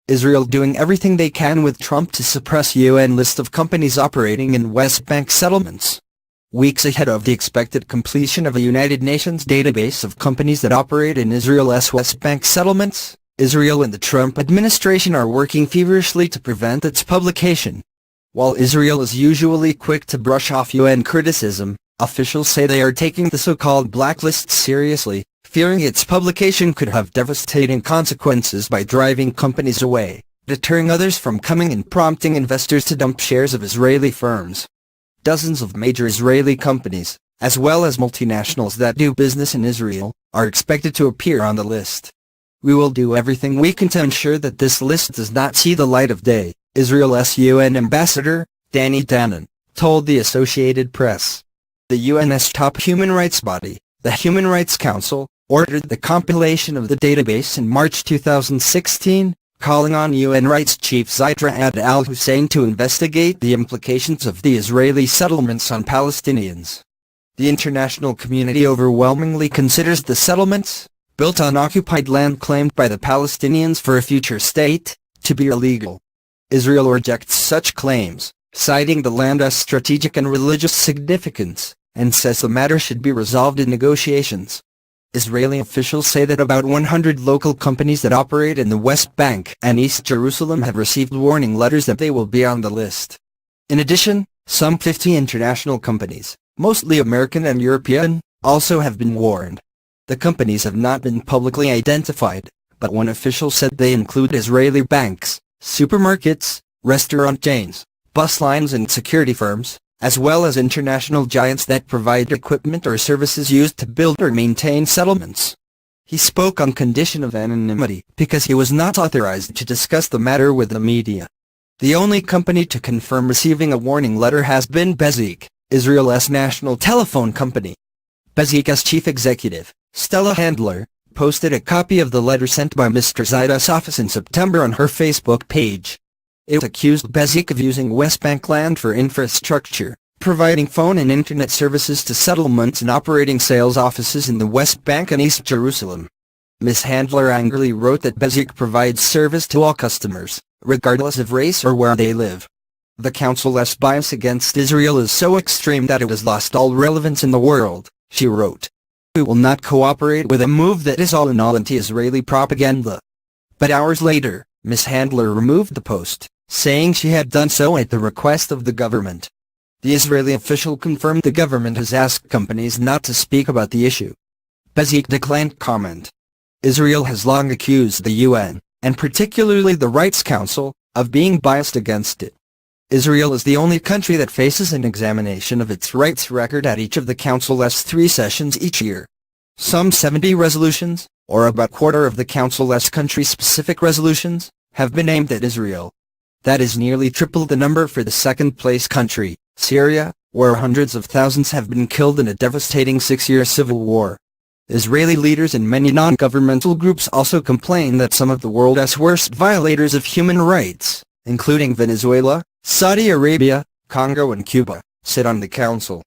Israel doing everything they can with Trump to suppress UN list of companies operating in West Bank settlements. Weeks ahead of the expected completion of a United Nations database of companies that operate in Israel's West Bank settlements, Israel and the Trump administration are working feverishly to prevent its publication. While Israel is usually quick to brush off UN criticism, officials say they are taking the so-called blacklist seriously, fearing its publication could have devastating consequences by driving companies away, deterring others from coming and prompting investors to dump shares of Israeli firms. Dozens of major Israeli companies, as well as multinationals that do business in Israel, are expected to appear on the list. We will do everything we can to ensure that this list does not see the light of day, Israel's UN ambassador, Danny Danon, told the Associated Press. The UN's top human rights body, the Human Rights Council, ordered the compilation of the database in March 2016, calling on UN Rights Chief Zeid Ra'ad al-Hussein to investigate the implications of the Israeli settlements on Palestinians. The international community overwhelmingly considers the settlements, built on occupied land claimed by the Palestinians for a future state, to be illegal. Israel rejects such claims, citing the land's strategic and religious significance, and says the matter should be resolved in negotiations. Israeli officials say that about 100 local companies that operate in the West Bank and East Jerusalem have received warning letters that they will be on the list. In addition, some 50 international companies, mostly American and European, also have been warned. The companies have not been publicly identified, but one official said they include Israeli banks, supermarkets, restaurant chains, bus lines and security firms, as well as international giants that provide equipment or services used to build or maintain settlements. He spoke on condition of anonymity because he was not authorized to discuss the matter with the media. The only company to confirm receiving a warning letter has been Bezeq, Israel's national telephone company. Bezeq's chief executive, Stella Handler, posted a copy of the letter sent by Mr. Zeid's office in September on her Facebook page. It accused Bezeq of using West Bank land for infrastructure, providing phone and internet services to settlements and operating sales offices in the West Bank and East Jerusalem. Ms. Handler angrily wrote that Bezeq provides service to all customers, regardless of race or where they live. The council's bias against Israel is so extreme that it has lost all relevance in the world, she wrote. We will not cooperate with a move that is all in all anti-Israeli propaganda. But hours later, Ms. Handler removed the post, saying she had done so at the request of the government. The Israeli official confirmed the government has asked companies not to speak about the issue. Bezeq declined comment. Israel has long accused the UN, and particularly the Rights Council, of being biased against it. Israel is the only country that faces an examination of its rights record at each of the Council's 3 sessions each year. Some 70 resolutions, or about a quarter of the Council's country-specific resolutions, have been aimed at Israel. That is nearly triple the number for the second-place country, Syria, where hundreds of thousands have been killed in a devastating 6-year civil war. Israeli leaders and many non-governmental groups also complain that some of the world's worst violators of human rights, including Venezuela, Saudi Arabia, Congo and Cuba, sit on the council.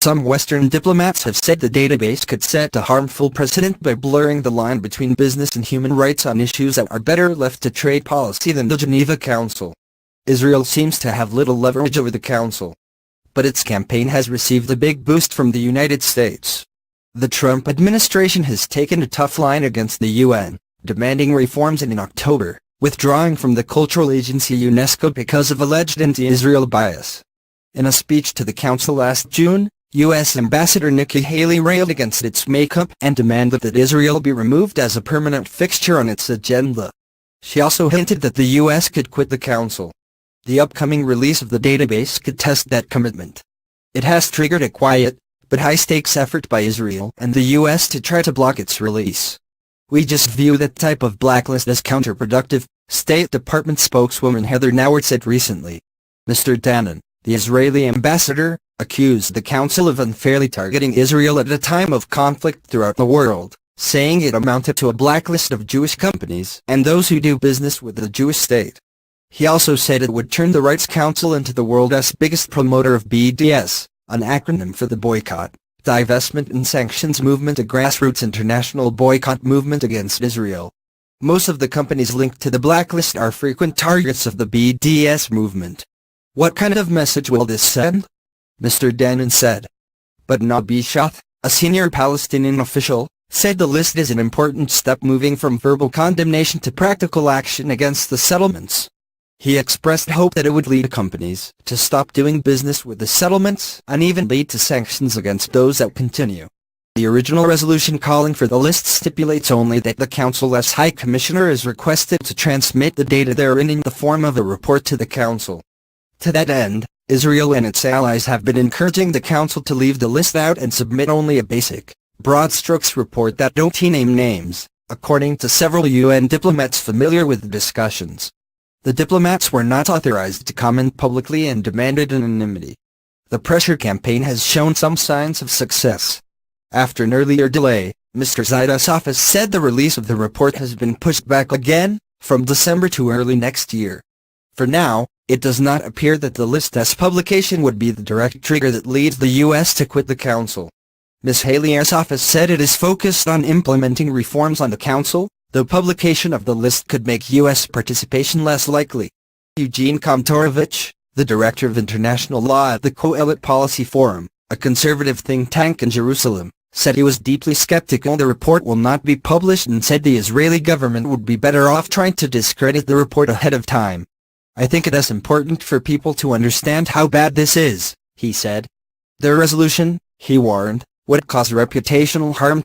Some Western diplomats have said the database could set a harmful precedent by blurring the line between business and human rights on issues that are better left to trade policy than the Geneva Council. Israel seems to have little leverage over the council. But its campaign has received a big boost from the United States. The Trump administration has taken a tough line against the UN, demanding reforms and in October, withdrawing from the cultural agency UNESCO because of alleged anti-Israel bias. In a speech to the council last June, U.S. Ambassador Nikki Haley railed against its makeup and demanded that Israel be removed as a permanent fixture on its agenda. She also hinted that the U.S. could quit the council. The upcoming release of the database could test that commitment. It has triggered a quiet, but high-stakes effort by Israel and the U.S. to try to block its release. We just view that type of blacklist as counterproductive, State Department spokeswoman Heather Nauert said recently. Mr. Danon, the Israeli ambassador, accused the council of unfairly targeting Israel at a time of conflict throughout the world, saying it amounted to a blacklist of Jewish companies and those who do business with the Jewish state. He also said it would turn the Rights Council into the world's biggest promoter of BDS, an acronym for the Boycott, Divestment and Sanctions Movement, a grassroots international boycott movement against Israel. Most of the companies linked to the blacklist are frequent targets of the BDS movement. What kind of message will this send? Mr. Danon said. But Nabi Shath, a senior Palestinian official, said the list is an important step moving from verbal condemnation to practical action against the settlements. He expressed hope that it would lead companies to stop doing business with the settlements and even lead to sanctions against those that continue. The original resolution calling for the list stipulates only that the Council's High Commissioner is requested to transmit the data therein in the form of a report to the Council. To that end, Israel and its allies have been encouraging the Council to leave the list out and submit only a basic, broad strokes report that don't name names, according to several UN diplomats familiar with the discussions. The diplomats were not authorized to comment publicly and demanded anonymity. The pressure campaign has shown some signs of success. After an earlier delay, Mr. Zaida's office said the release of the report has been pushed back again, from December to early next year. For now, it does not appear that the list's publication would be the direct trigger that leads the U.S. to quit the Council. Ms. Haley's office said it is focused on implementing reforms on the Council, though publication of the list could make U.S. participation less likely. Eugene Komtorovich, the director of international law at the Coelit Policy Forum, a conservative think tank in Jerusalem, said he was deeply skeptical the report will not be published and said the Israeli government would be better off trying to discredit the report ahead of time. I think it is important for people to understand how bad this is, he said. Their resolution, he warned, would cause reputational harm